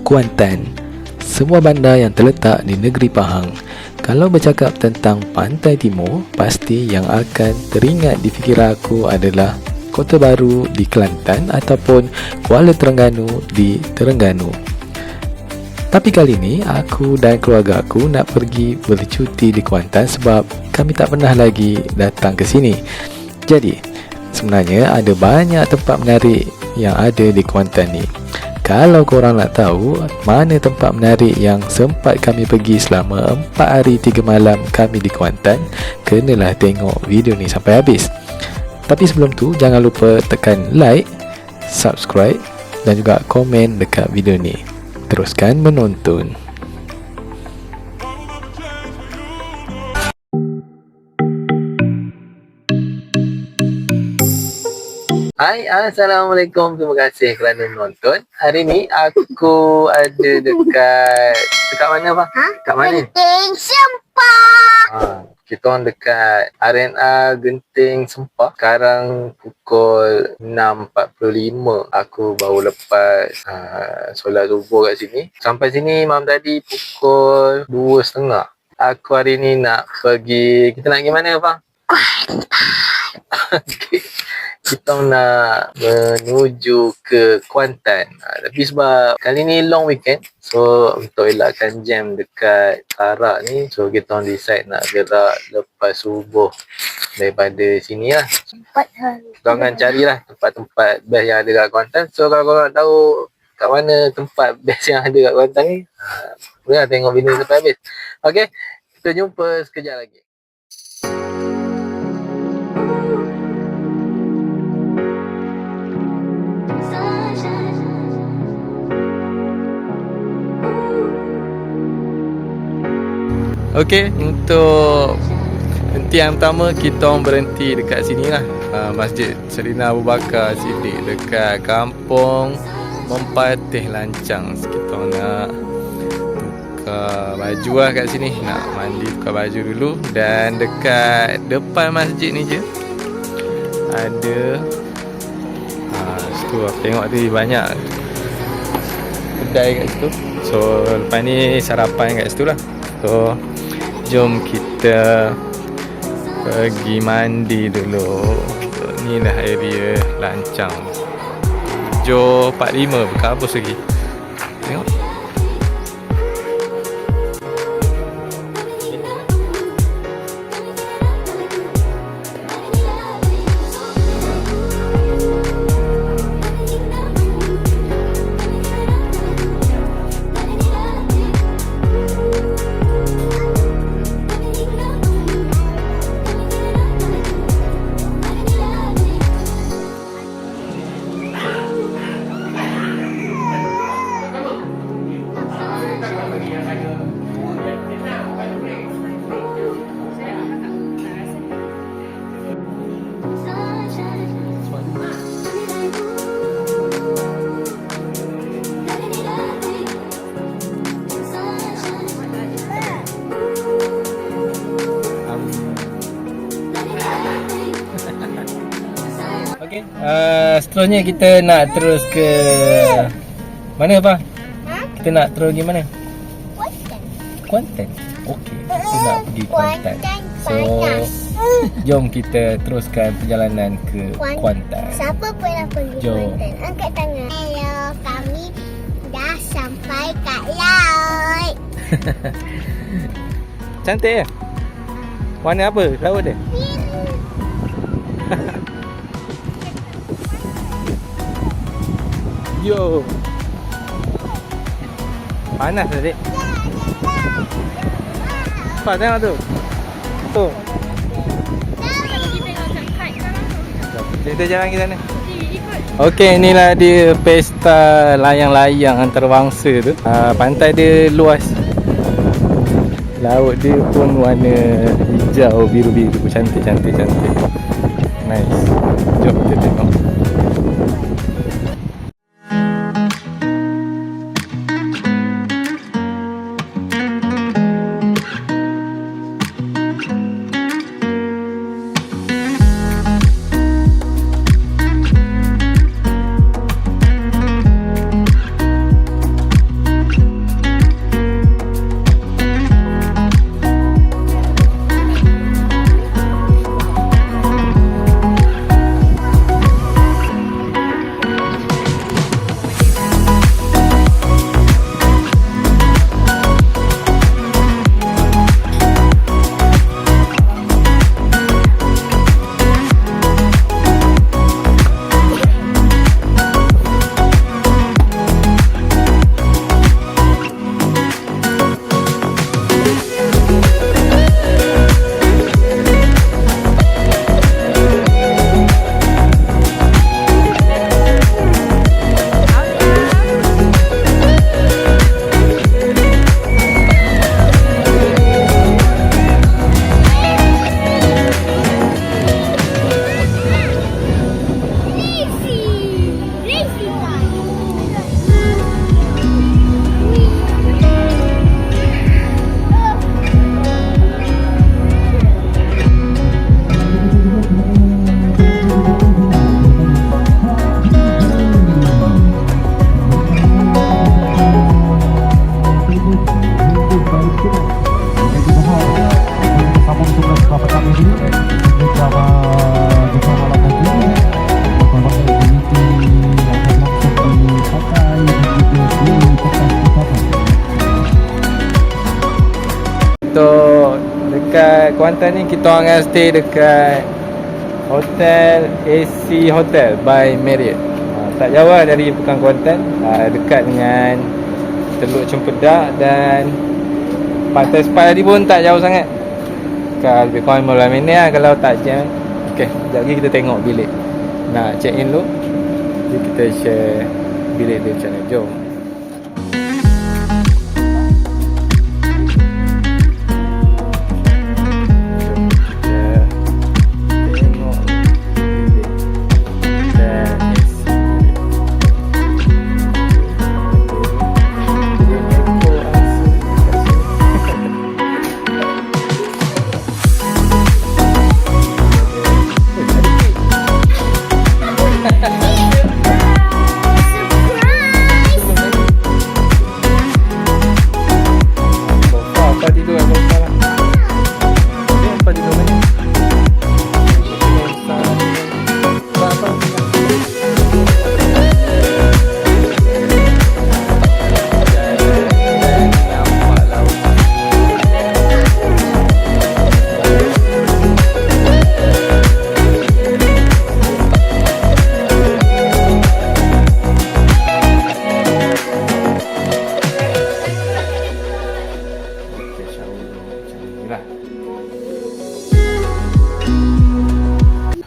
Kuantan, sebuah bandar yang terletak di negeri Pahang. Kalau bercakap tentang Pantai Timur, pasti yang akan teringat di fikiran aku adalah Kota Baru di Kelantan ataupun Kuala Terengganu di Terengganu. Tapi kali ini aku dan keluarga aku nak pergi bercuti di Kuantan sebab kami tak pernah lagi datang ke sini. Jadi, sebenarnya ada banyak tempat menarik yang ada di Kuantan ni. Kalau korang nak tahu mana tempat menarik yang sempat kami pergi selama 4 hari 3 malam kami di Kuantan, kenalah tengok video ni sampai habis. Tapi sebelum tu, jangan lupa tekan like, subscribe dan juga komen dekat video ni. Teruskan menonton. Hai, Assalamualaikum. Terima kasih kerana menonton. Hari ni aku ada dekat mana Pak? Dekat mana? Genting Sempah. Kita orang dekat RNA Genting Sempah. Sekarang pukul 6.45. Aku baru lepas solat subuh kat sini. Sampai sini malam tadi pukul 2.30. Aku hari ni nak pergi. Kita nak pergi mana Pak? Okay. Kita nak menuju ke Kuantan. Tapi sebab kali ni long weekend, so untuk elakkan jam dekat Sarak ni, so kita orang decide nak gerak lepas subuh daripada sini lah. Korang akan carilah tempat-tempat best yang ada kat Kuantan. So kalau korang tahu kat mana tempat best yang ada kat Kuantan ni, bolehlah tengok video sampai habis. Okay, kita jumpa sekejap lagi. Okey, untuk henti yang pertama kita orang berhenti dekat sini lah, Masjid Sayyidina Abu Bakar Siddiq dekat kampung Mempatih Lancang. So, kita orang nak tukar baju lah kat sini, nak mandi tukar baju dulu. Dan dekat depan masjid ni je ada situ aku tengok tadi banyak kedai kat situ. So lepas ni sarapan kat situ lah. So jom kita pergi mandi dulu. Ni lah area Lancang 7.45 berkabus lagi. Tengok. Seterusnya kita nak terus ke mana Pak? Kita nak terus pergi mana? Kuantan. Okey, kita nak pergi Kuantan. So, jom kita teruskan perjalanan ke Kuantan. Siapa pernah pergi Kuantan? Angkat tangan. Hello, kami dah sampai kat laut. Cantik ya? Warna apa? Laut dia? Yo. Panas tadi. Pak tengok tu. Tu. Kita jalan ke sana. Okey, inilah dia pesta layang-layang antarabangsa tu. Pantai dia luas. Laut dia pun warna hijau, biru-biru, cantik. Nice. Jom kita tengok. dekat Kuantan ni kita orang akan stay dekat Hotel AC Hotel by Marriott. Tak jauh lah dari Pekan Kuantan, dekat dengan Teluk Cempedak dan Pantai Sepai tadi pun tak jauh sangat. Kalau lebih kurang 15 minit lah kalau tak jam. Okay, sekejap lagi kita tengok bilik. Nak check in dulu, jadi kita share bilik dia macam mana. Jom.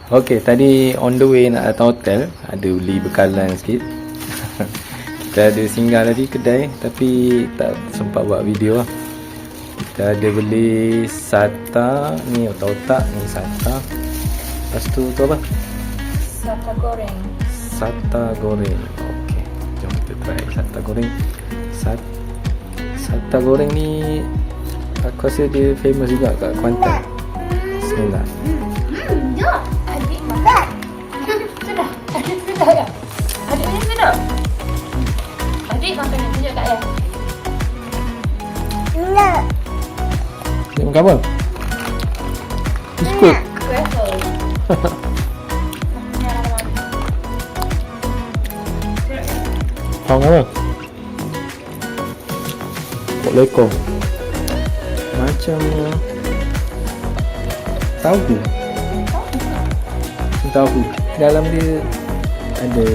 Okay, tadi on the way nak datang hotel, ada beli bekalan sikit. Kita ada singgah tadi kedai, tapi tak sempat buat video lah. Kita ada beli sata, ni otak-otak, ni sata. Lepas tu apa? Sata goreng. Sata goreng. Okay, jom kita try sata goreng. Sata goreng ni aku rasa dia famous juga kat Kuantan. Bismillah. Adik makan. Sudah. Sudah ya. Adik ni sudah. Adik makan yang tunjuk kat ayah. Enggak. Dia makan apa? Biskut. Waffle. Kau makan apa? Pok lekong. Macam tahu. Tahu. Dalam dia ada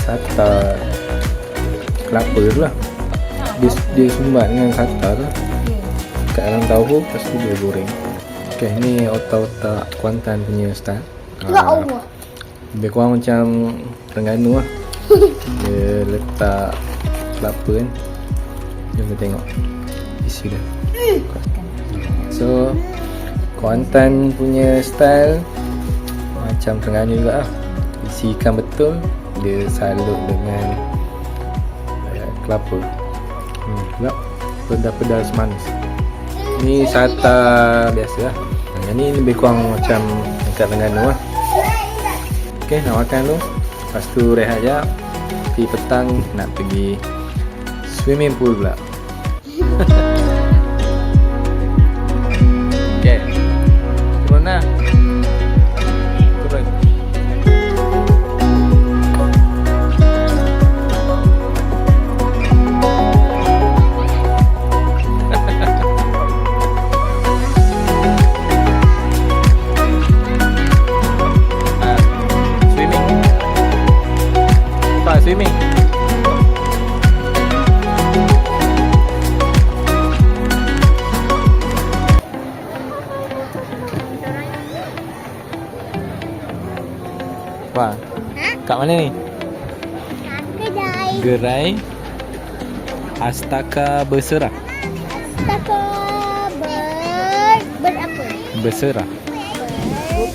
sata kelapa tu lah. Dia sumbat dengan sata tu kat dalam tahu, lepas tu dia goreng. Okay, ni otak-otak Kuantan punya style. Ya Allah. Lebih kurang macam Terengganu lah. Dia letak kelapa kan. Jom kita tengok isi dia. So Kuantan punya style macam Terengganu juga lah. Isi ikan betul, dia salut dengan kelapa. Sebab pedas-pedas manis. Ni sata biasa lah. Yang ni lebih kurang macam dekat Terengganu lah. Okay, nak makan tu. Lepas tu rehat sekejap. Tapi petang nak pergi swimming pool pula. Okay, turun lah. Turun. Swimming. Wah. Kat mana ni? Kedai. Gerai Astaka Bersera. Astaka berapa? Bersera.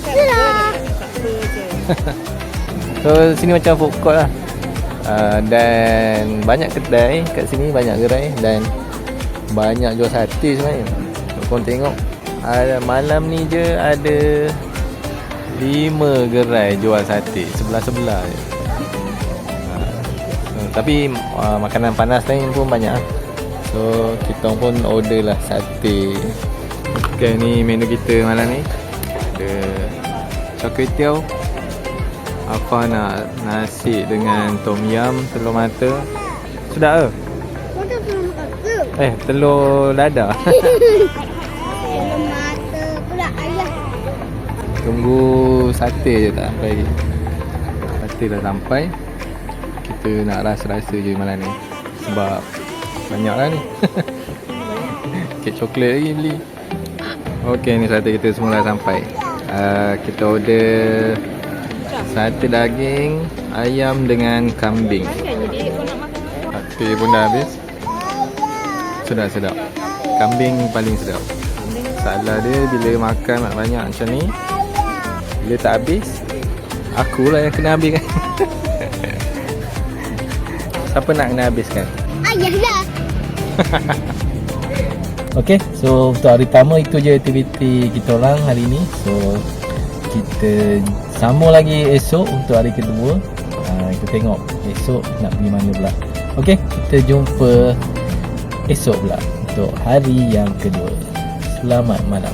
Serah. So sini macam food court lah. Dan banyak kedai kat sini, banyak gerai dan banyak jual sate sebenarnya. Korang tengok, malam ni je ada 5 gerai jual sate sebelah-sebelah je. Tapi makanan panas lain pun banyak lah. So kita pun order lah sate. Okay, ni menu kita malam ni. Ada char kway teow, apa nak nasi dengan tom yum, telur mata. Sedap ke? Kau tak pernah makan ke? Telur dadah. tunggu sate je tak sampai lagi. Sate dah sampai. Kita nak rasa-rasa je malam ni. Sebab banyak lah ni. Kek coklat lagi beli. Okey, ni sate kita semua dah sampai. Kita order sate daging, ayam dengan kambing. Sate pun dah habis. Sedap. Kambing paling sedap. Masalah dia bila makan banyak macam ni, bila tak habis, akulah yang kena habiskan. Siapa nak kena habiskan? Ayah lah. Okay, so untuk hari pertama itu je aktiviti kita orang hari ni. So kita sambung lagi esok untuk hari kedua. Kita tengok esok nak pergi mana pula. Okay, kita jumpa esok pula untuk hari yang kedua. Selamat malam.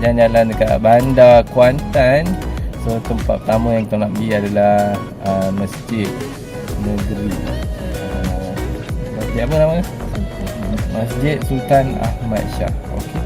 Jalan-jalan dekat Bandar Kuantan. So tempat pertama yang kita nak pergi adalah Masjid Negeri. Masjid apa nama? Masjid Sultan Ahmad Shah. Okey.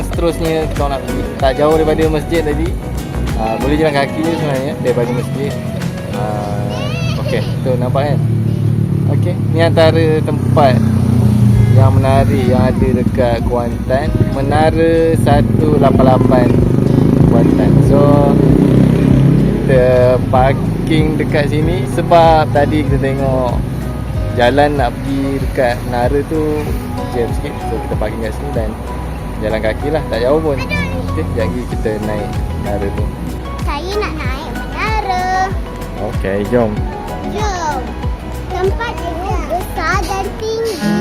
Seterusnya kita nak pergi tak jauh daripada masjid tadi. Boleh jalan kaki je sebenarnya daripada masjid. Okey, tu nampak kan? Okey, ni antara tempat yang menarik yang ada dekat Kuantan, Menara 188 Kuantan. So kita parking dekat sini sebab tadi kita tengok jalan nak pergi dekat menara tu jam sikit. So kita parking kat sini dan jalan kaki lah, tak jauh pun. Okay, sekejap lagi kita naik menara tu. Saya nak naik menara. Okay, jom. Jom. Tempat ini besar dan tinggi.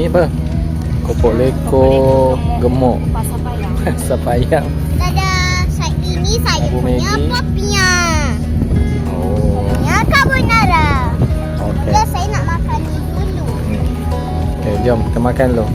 ni apa? Kopok leko gemuk. Pasar payang. Sapayang. Ada side ini saya Abu punya Maggi. papia. Oh. Ya carbonara. Okey. Ya saya nak makan ni dulu. Okay, jom kita makan dulu.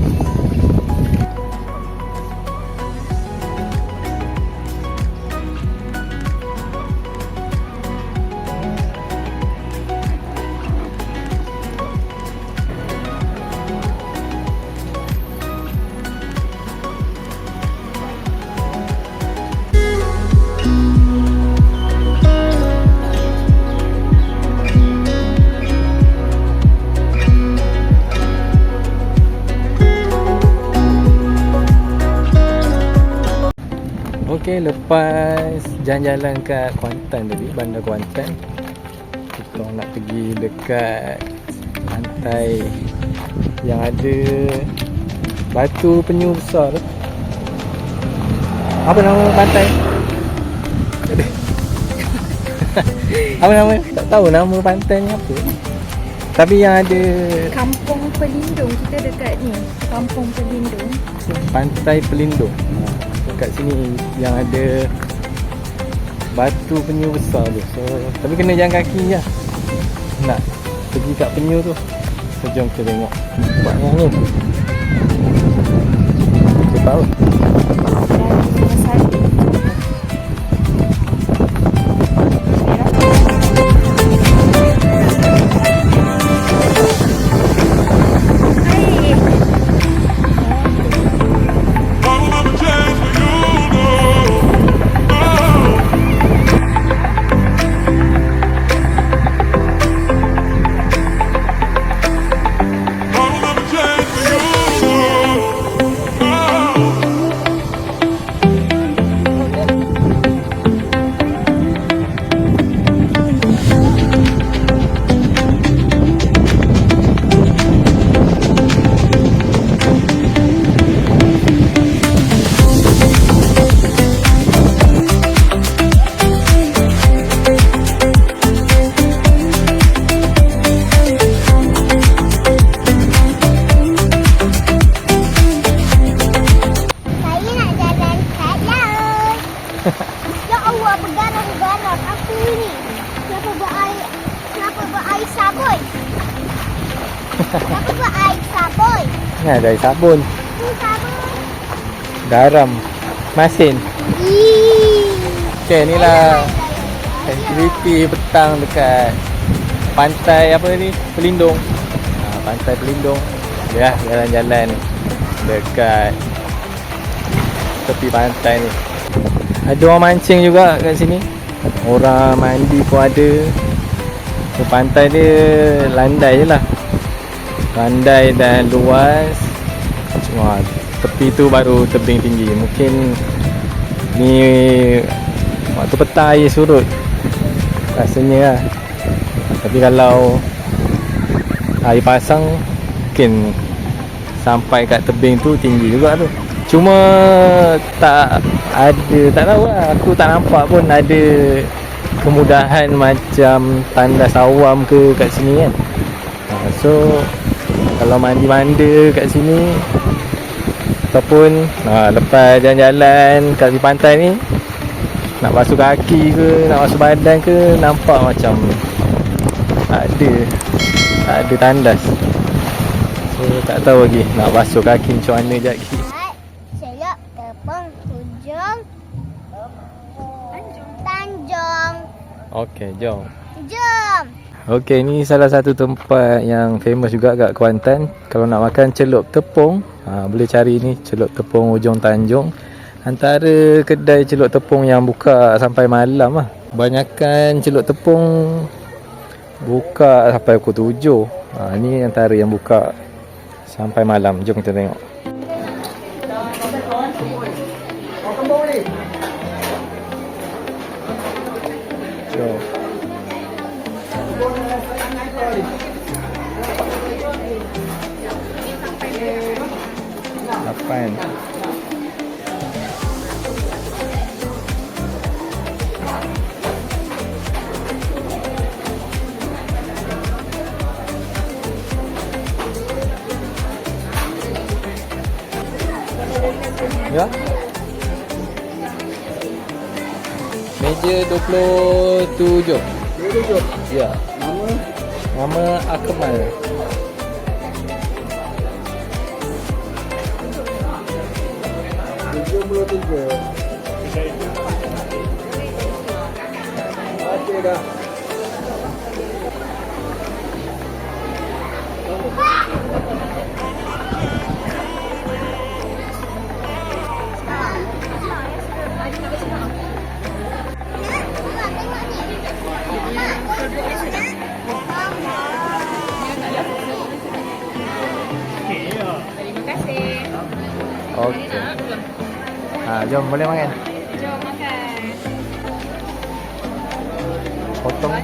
Okey, lepas jalan-jalan kat Kuantan tadi, Bandar Kuantan, kita nak pergi dekat pantai yang ada batu penyu besar tu. Apa nama pantai? Apa nama? Tak tahu nama pantai ni apa. Tapi yang ada Kampung Pelindung. Kita dekat ni. Kampung Pelindung. Pantai Pelindung. Dekat sini yang ada batu penyu besar tu. So, tapi kena jalan kaki je. Nak pergi kat penyu tu. So, jom kita tengok. Buatnya ni. Kita tahu. Saya nak jalan kat laut. Ya Allah, bergaram-garam. Apa ni? Kenapa berair sabun? Kenapa berair sabun? Ni ada air sabun, Ini sabun. garam, masin. Okey, inilah aktiviti petang dekat pantai apa ni? Pelindung. Pantai Pelindung. Ya, jalan-jalan dekat tepi pantai ni. Ada orang mancing juga kat sini. Orang mandi pun ada. So, pantai dia landai je lah. Landai dan luas. Cuma tepi tu baru tebing tinggi. Mungkin ni waktu petang air surut rasanya lah. Tapi kalau air pasang mungkin sampai kat tebing tu tinggi juga tu. Cuma tak tahu lah, aku tak nampak pun ada kemudahan macam tandas awam ke kat sini kan. So kalau mandi-mandi kat sini ataupun lepas jalan-jalan kat tepi pantai ni, nak basuh kaki ke, nak basuh badan ke, nampak macam tak ada tandas. So tak tahu lagi nak basuh kaki macam mana je lagi. Selok tepung hujung Tanjung. Okey, jom. Jom. Okey, ni salah satu tempat yang famous juga kat Kuantan. Kalau nak makan celup tepung, boleh cari ni, celup tepung Hujung Tanjung. Antara kedai celup tepung yang buka sampai malam lah. Kebanyakan celup tepung buka sampai pukul 7. Ni antara yang buka sampai malam. Jom kita tengok. Jom. 8. Ya. Meja 27. 27. Ya. Nama Akmal. Okey dah. Terima kasih. Okey. Jom boleh makan. Jom makan. Potong.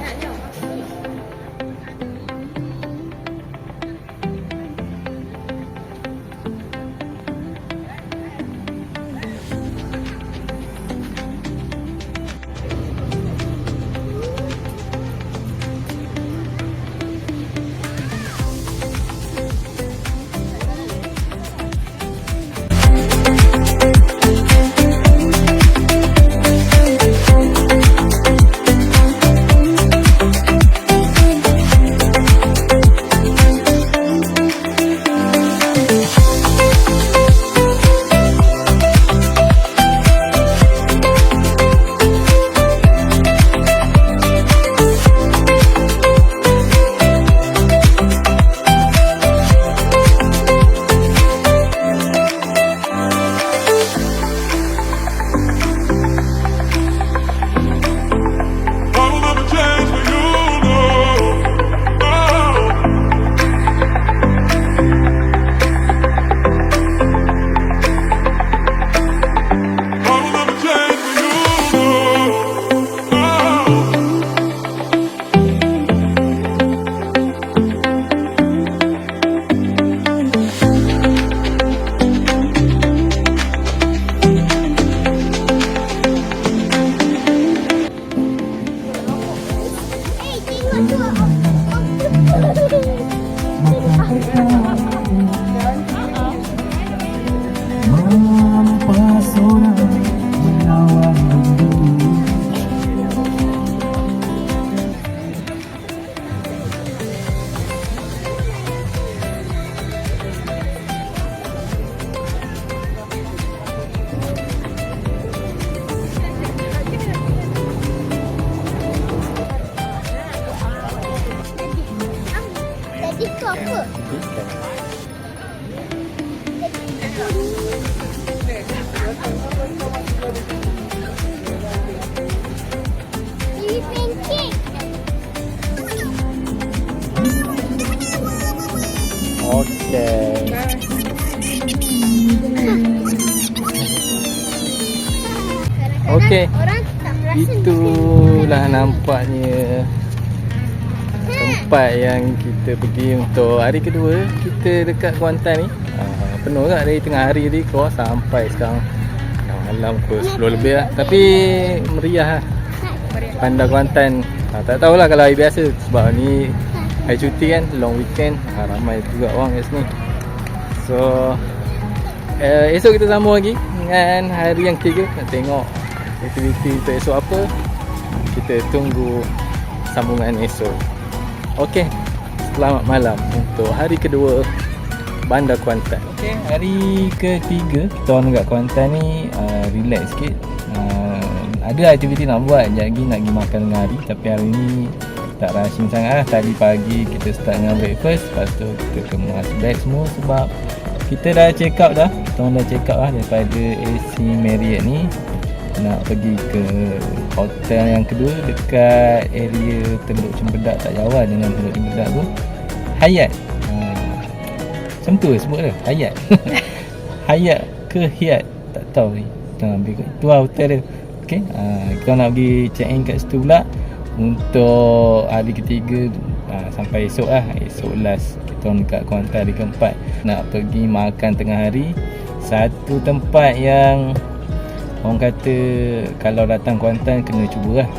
Jadi tu apa? Jadi pancake. Okey. Okey. Orang tak perasan Itulah nampaknya tempat yang kita pergi untuk hari kedua kita dekat Kuantan ni. Penuh tak dari tengah hari tadi keluar sampai sekarang malam pukul 10 lebih lah. Tapi meriah lah Bandar Kuantan. Tak tahulah kalau hari biasa sebab ni hari cuti kan, long weekend, ramai juga orang kat sini. So esok kita sambung lagi dengan hari yang ketiga. Nak tengok aktiviti untuk esok apa. Kita tunggu sambungan esok. Okey, selamat malam untuk hari kedua Bandar Kuantan. Okey, hari ketiga kita orang dekat Kuantan ni relax sikit. Ada aktiviti nak buat, sekejap lagi nak pergi makan tengah hari. Tapi hari ni tak rushing sangat lah. Tadi pagi kita start dengan breakfast, lepas tu kita kemas beg semua sebab kita dah check out dah. Kita orang dah check out lah daripada AC Marriott ni. Nak pergi ke hotel yang kedua dekat area Teluk Cempedak, tak jauh lah dengan Teluk Cempedak tu, Hyatt. Macam tu sebut dia, Hyatt. Hyatt ke Hyatt tak tahu ni. Itu lah hotel dia. Okay, kita nak pergi check in kat situ pula untuk hari ketiga sampai esok lah. Esok last kita orang dekat Kuantan hari keempat. Nak pergi makan tengah hari. Satu tempat yang orang kata kalau datang Kuantan kena cuba lah,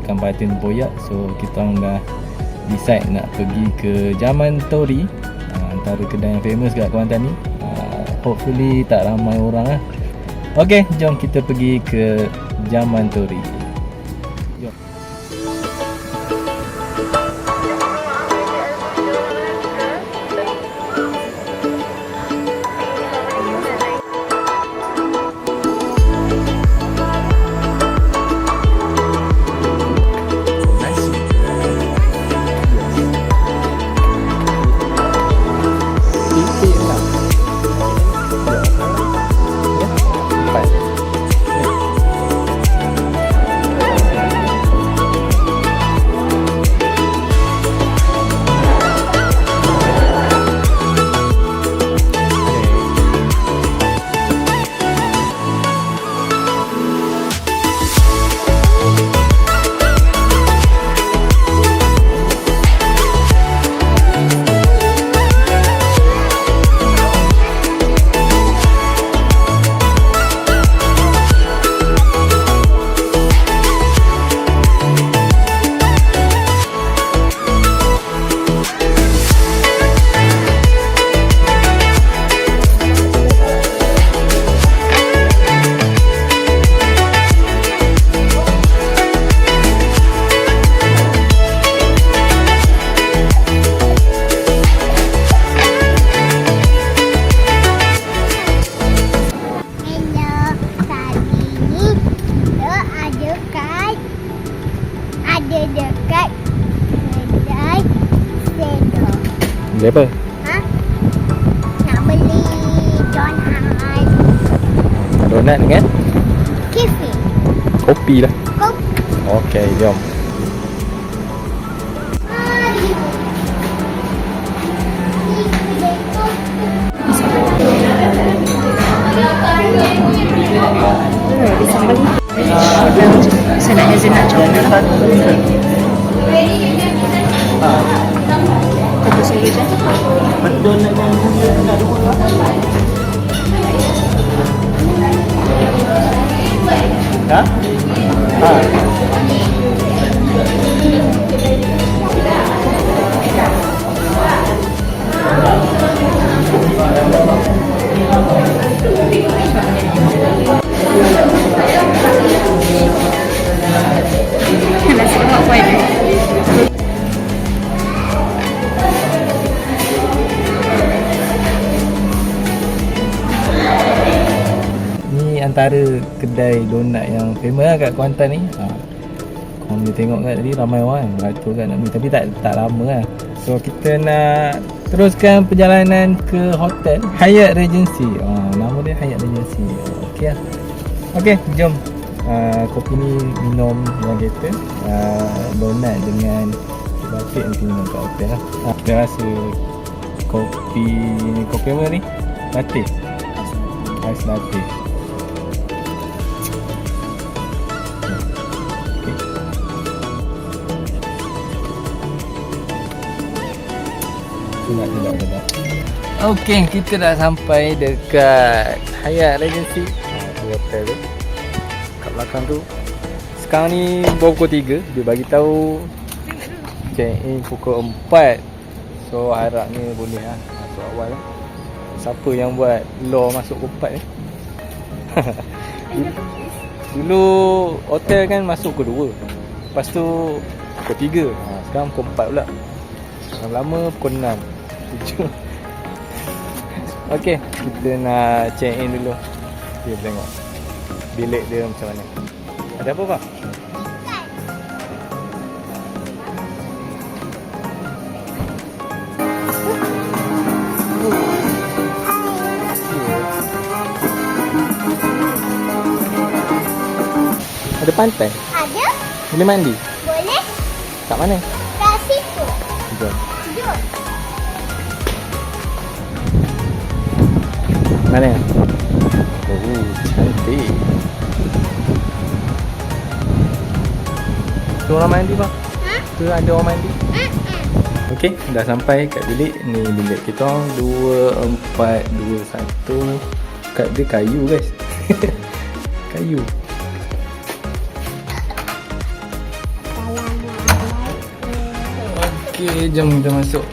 ikan patin tempoyak. So kita orang dah decide nak pergi ke Jaman Tori, antara kedai yang famous kat Kuantan ni. Hopefully tak ramai orang lah. Okey, jom kita pergi ke Jamantori. Jom. Ada dekat kedai Sedo. Beli apa? Ha? Nak beli donat. Donat dengan Kafe. kopi lah. Kopi. Okey, jom. Saya nak Hazel nak coba. Kata saya je. Ha? Ha. Nasi lemak kuat ni. Ni antara kedai donat yang famous lah kat Kuantan ni. Korang boleh tengok kat tadi ramai orang beratur kat nak beli. Tapi tak lama lah. So kita nak teruskan perjalanan ke hotel Hyatt Regency. Nama dia Hyatt Regency. Okey lah. Okey, jom. Kopi ni minum dengan kita. Donat dengan batik nanti minum kat hotel lah. Kita rasa kopi ni, kopi apa ni? Latte. Ais latte. Sedap. Okey, kita dah sampai dekat Hyatt Regency. Hotel tu kat belakang tu. Sekarang ni pukul 3. Dia bagi tahu check in pukul 4. So harapnya boleh lah masuk awal lah. Siapa yang buat law masuk pukul 4 ni? Dulu hotel kan masuk pukul 2. Lepas tu pukul 3. Sekarang pukul 4 pula. Lama pukul 6 7. Okey, kita nak check in dulu. Kita tengok bilik dia macam mana. Ada apa bang? Ada pantai? Ada? Boleh mandi? Boleh? Kat mana? Kat situ. Jom. Jom. Mana? Oh, cantik. Tu orang mandi bang? Ha? Tu ada orang mandi? Okey, dah sampai kat bilik. Ni bilik kita orang 2421. Kat dia kayu guys. Kayu. Okey, jom kita masuk.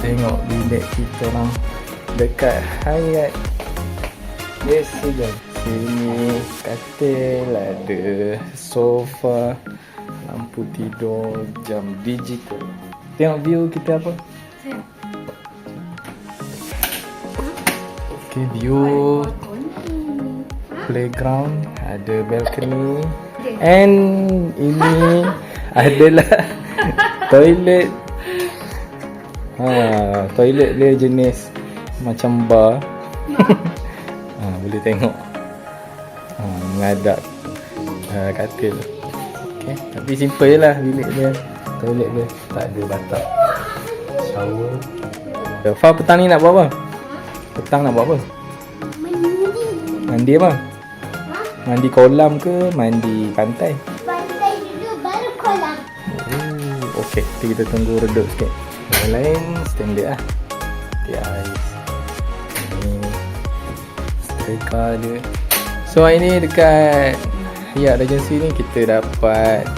Tengok bilik kita orang dekat Hyatt Yes, sudah. Sini katil, ada sofa, lampu tidur, jam digital. Tengok view kita apa? Okay, view playground, ada balcony, and ini adalah toilet. Toilet dia jenis macam bar. Boleh tengok. Mengadap katil. Okay, tapi simple je lah bilik dia. Toilet dia tak ada bathtub. Shower. Fa, petang ni nak buat apa? Petang nak buat apa? Mandi apa? Mandi kolam ke mandi pantai? Pantai dulu baru kolam. Okay, kita tunggu redup sikit. Yang lain standard lah. Okay, ais. Ini streka dia. So ini dekat Hyatt Regency ni kita dapat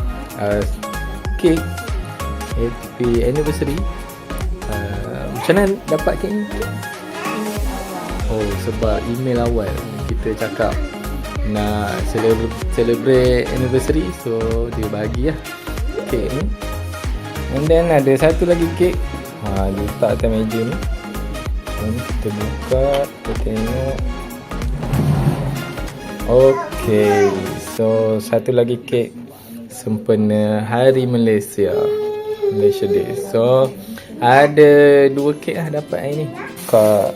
kek happy anniversary. Macam mana dapat kek ni? Oh, sebab email awal kita cakap nak celebrate anniversary, so dia bagi lah kek ni. And then ada satu lagi kek, letak atas meja ni. Ni kita buka, kita tengok. Okay, so satu lagi kek sempena Hari Malaysia Day. So ada 2 kek lah dapat hari ni kat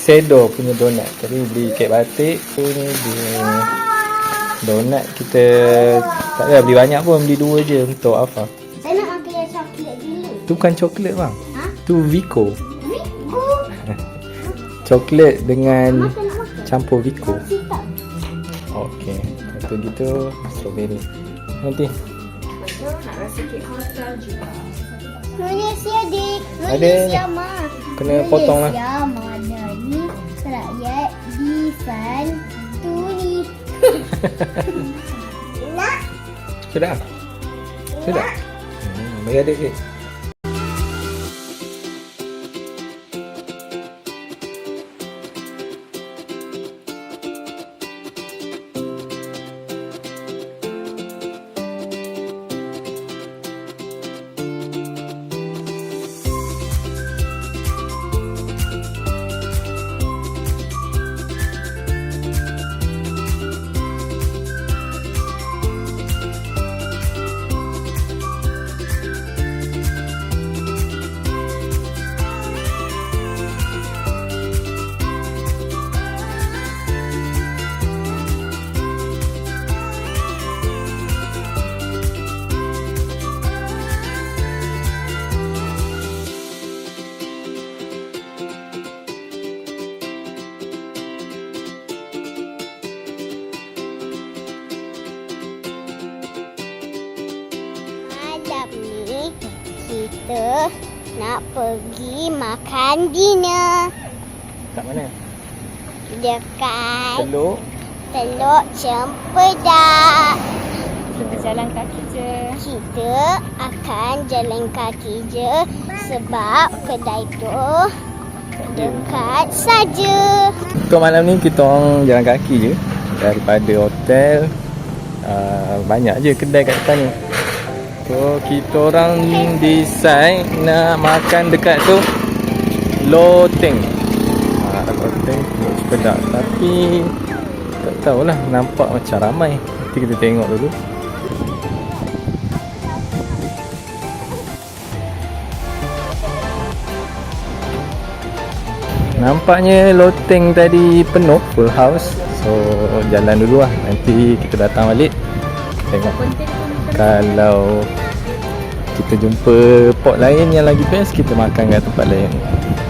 Sedo punya donat. Tadi beli kek batik tu ni, dia donat kita tak ada beli banyak pun, beli 2 je untuk apa. Saya nak makan yang coklat dulu. Tu bukan coklat bang. Tu Vico. Vico. Coklat dengan Makan nak makan. campur Vico. Sita. Okey. Lepas gitu strawberry. Nanti Nak rasa kek hotel juga. Malaysia dik. Ada. Malaysia mah. Kena potong lah. Malaysia mana ni rakyat Difan Tuni. Nak? Sedap. Sedap. Bagi adik sikit. Malam ni kita nak pergi makan dinner Kat mana? dekat Teluk. Teluk Cempedak. Kita jalan kaki je. Kita akan jalan kaki je sebab kedai tu dekat saja. Untuk malam ni kita orang jalan kaki je daripada hotel. Banyak je kedai kat depan ni. So kita orang decide nak makan dekat tu Loteng. Loteng Cempedak. Tapi tak tahulah, nampak macam ramai. Nanti kita tengok dulu. Nampaknya loteng tadi penuh, full house. So jalan dulu lah. Nanti kita datang balik tengok. Kalau kita jumpa pot lain yang lagi best, kita makan kat tempat lain.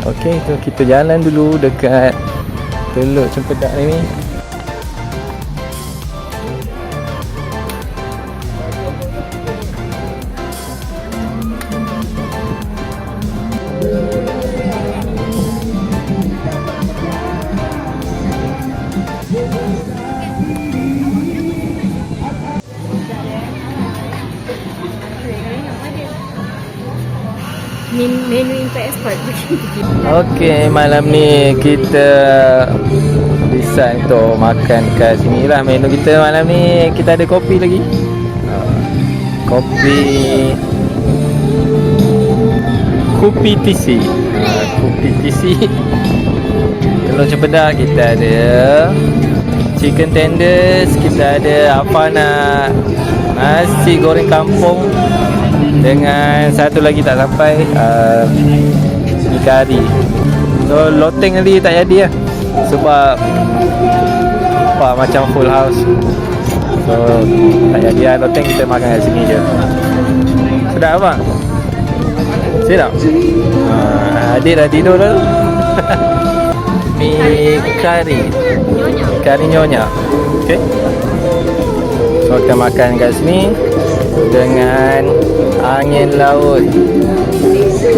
Okey, so kita jalan dulu dekat Teluk Cempedak ni. Menu import export. Okey, malam ni kita decide untuk makan kat sini lah. Menu kita malam ni, kita ada kopi lagi. Kopi TC. Kopi TC. Telur cempedak kita ada, chicken tenders kita ada, apa nak, nasi goreng kampung dengan satu lagi tak sampai, mi kari. So loteng nanti tak jadi lah sebab apa, macam full house. So tak jadi lah loteng, kita makan kat sini je. Sedap apa? Sedap? Adik dah tidur dah. Mi kari. Kari nyonya. Okay. So kita makan kat sini dengan angin laut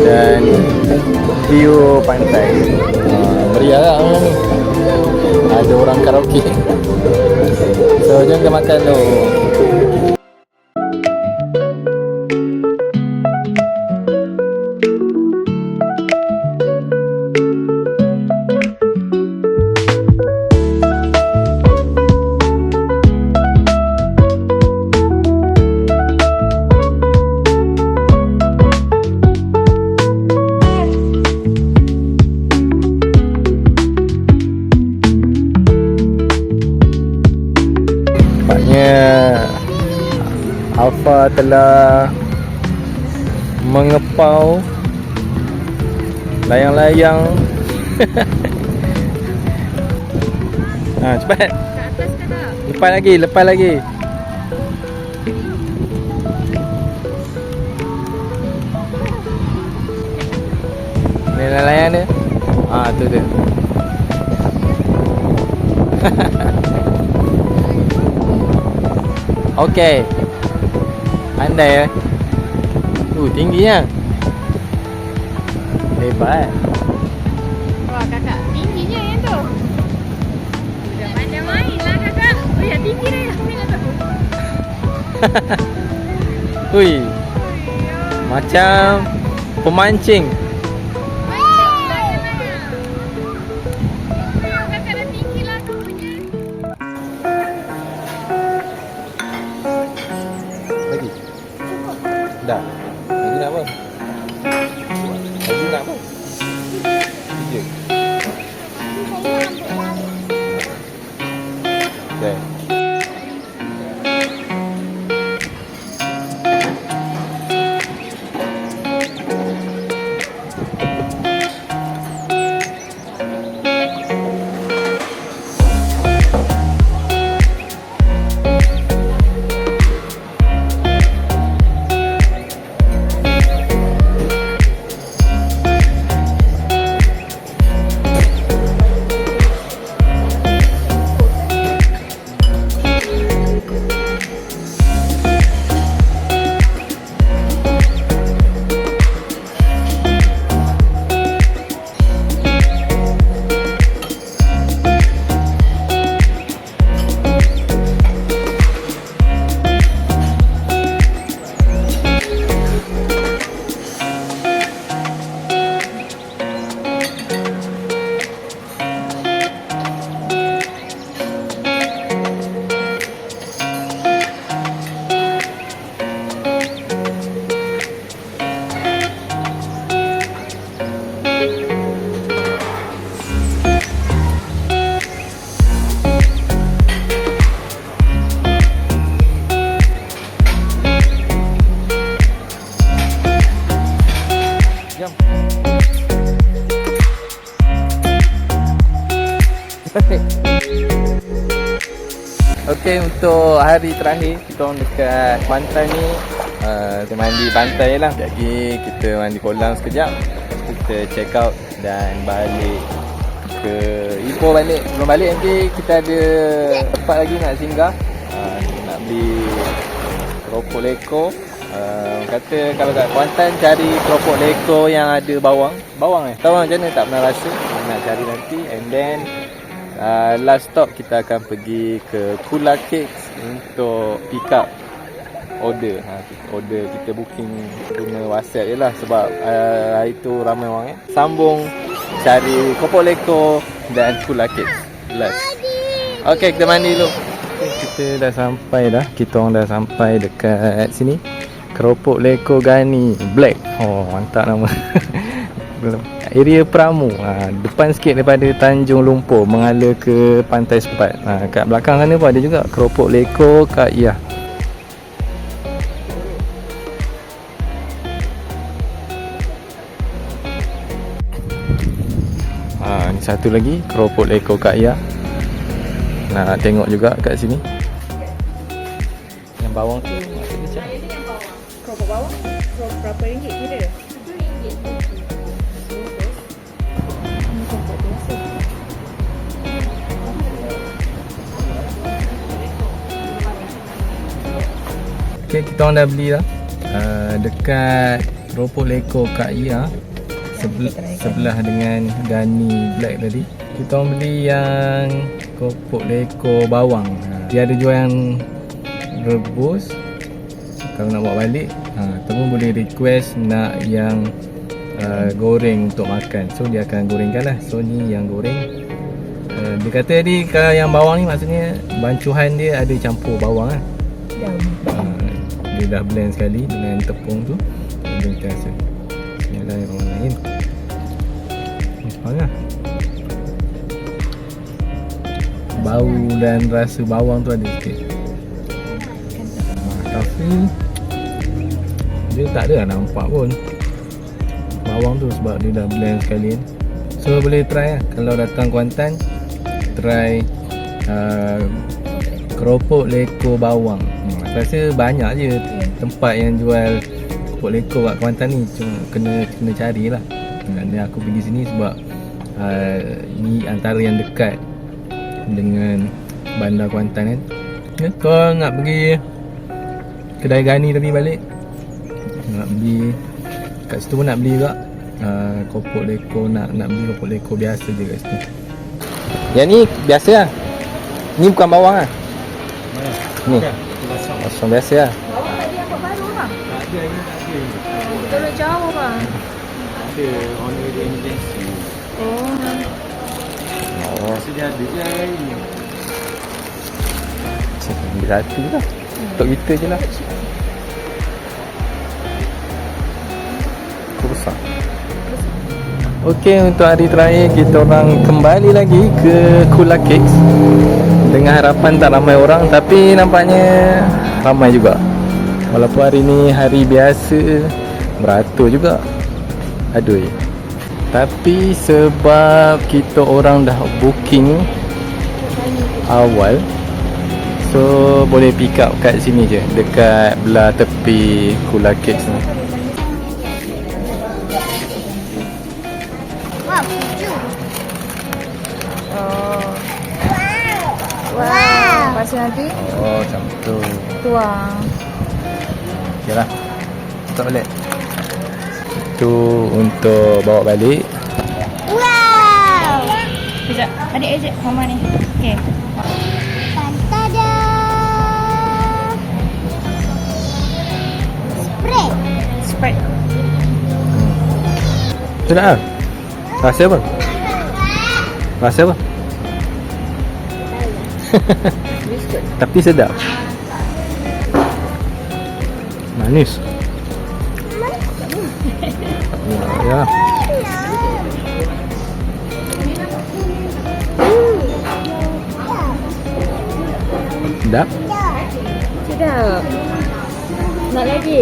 dan view pantai. Meriah lah malam ni. Ada orang karaoke. So jom kita makan tu. Alfa telah mengepau layang-layang. Cepat. Lepas lagi. Ni layang dia. Tu dia. Okey. Pandai ya. Tingginya. Hebat. Wah kakak, tingginya yang tu. Dah pandai main lah kakak. Oh ya, tinggi dah yang main tu. Hui. Macam pemancing. Kakak dah tinggi lah kamunya. Lagi? Dah. Lagi nak apa? Lagi nak apa? Tiga. Okay. Okey, untuk hari terakhir kita orang dekat pantai ni, kita mandi pantai lah. Jadi kita mandi kolam sekejap, kita check out dan balik ke Ipoh balik. Sebelum balik nanti kita ada tempat lagi nak singgah, nak beli keropok leko. Kata kalau kat Kuantan cari keropok leko yang ada bawang. Tahu macam mana, tak pernah rasa, nak cari nanti. And then last stop kita akan pergi ke Kula Cakes untuk pick up order. Kita booking guna WhatsApp je lah. Sebab hari tu ramai orang sambung cari Keropok Lekor dan Kula Cakes. Last. Okay, kita mandi dulu. Okay, kita dah sampai dah. Kita orang dah sampai dekat sini. Keropok Lekor Gani Black. Oh, mantap nama. Area Pramu, depan sikit daripada Tanjung Lumpur mengalir ke Pantai Sepat. Kat belakang sana pun ada juga Keropok Lekor Kak Iyah. Ni satu lagi Keropok Lekor Kak Iyah. Nak tengok juga kat sini. Yang bawang tu macam ni. Keropok bawang berapa ringgit kira dia? Okay, kita orang dah beli dah dekat Keropok Lekor Kak Iyah, sebelah dengan Gani Black tadi. Kita orang beli yang Keropok Lekor bawang. Dia ada jual yang rebus kalau nak bawa balik, ataupun boleh request nak yang goreng untuk makan. So dia akan gorengkan lah. So ni yang goreng. Dia kata tadi kalau yang bawang ni maksudnya bancuhan dia ada campur bawang lah. Dia dah blend sekali dengan tepung tu. Dia kita rasa ni lah yang orang lain. Nampak lah bau dan rasa bawang tu ada sikit. Tapi dia tak ada lah nampak pun bawang tu sebab dia dah blend sekali. So boleh try lah kalau datang Kuantan. Try Keropok Lekor bawang. Rasa banyak je tempat yang jual Keropok Lekor kat Kuantan ni. Cuma kena carilah. Dan aku pergi sini sebab ni antara yang dekat dengan bandar Kuantan kan. Kalau nak pergi kedai Gani tadi balik, nak beli kat situ pun nak beli juga Keropok Lekor. Nak beli Keropok Lekor biasa je kat situ. Yang ni biasa lah. Ni bukan bawang lah. Ni kosong biasa lah. Bawang tak ada yang buat baru bang? Tak ada. Kita dah jauh bang. Ada order emergency. Sedia ada je hari ni. Ambil satu je lah. Untuk kita je lah. Besar. Okey, untuk hari terakhir kita orang kembali lagi ke Kula Cakes. Dengan harapan tak ramai orang, tapi nampaknya ramai juga. Walaupun hari ni hari biasa, beratur juga. Aduh. Tapi sebab kita orang dah booking awal, so boleh pick up kat sini je, dekat belah tepi Kula Cakes ni. Wow. Lepas nanti Macam tu. tuang. Okay lah, letak balik. Itu untuk bawa balik. Wow. Sekejap, adik ajak mama ni. Okay. Tada. Spray. Sprite. Sedap lah. Rasa apa? Rasa apa? Biskut. Tapi sedap. Manis. Ya. Sedap. Sedap. Nak lagi?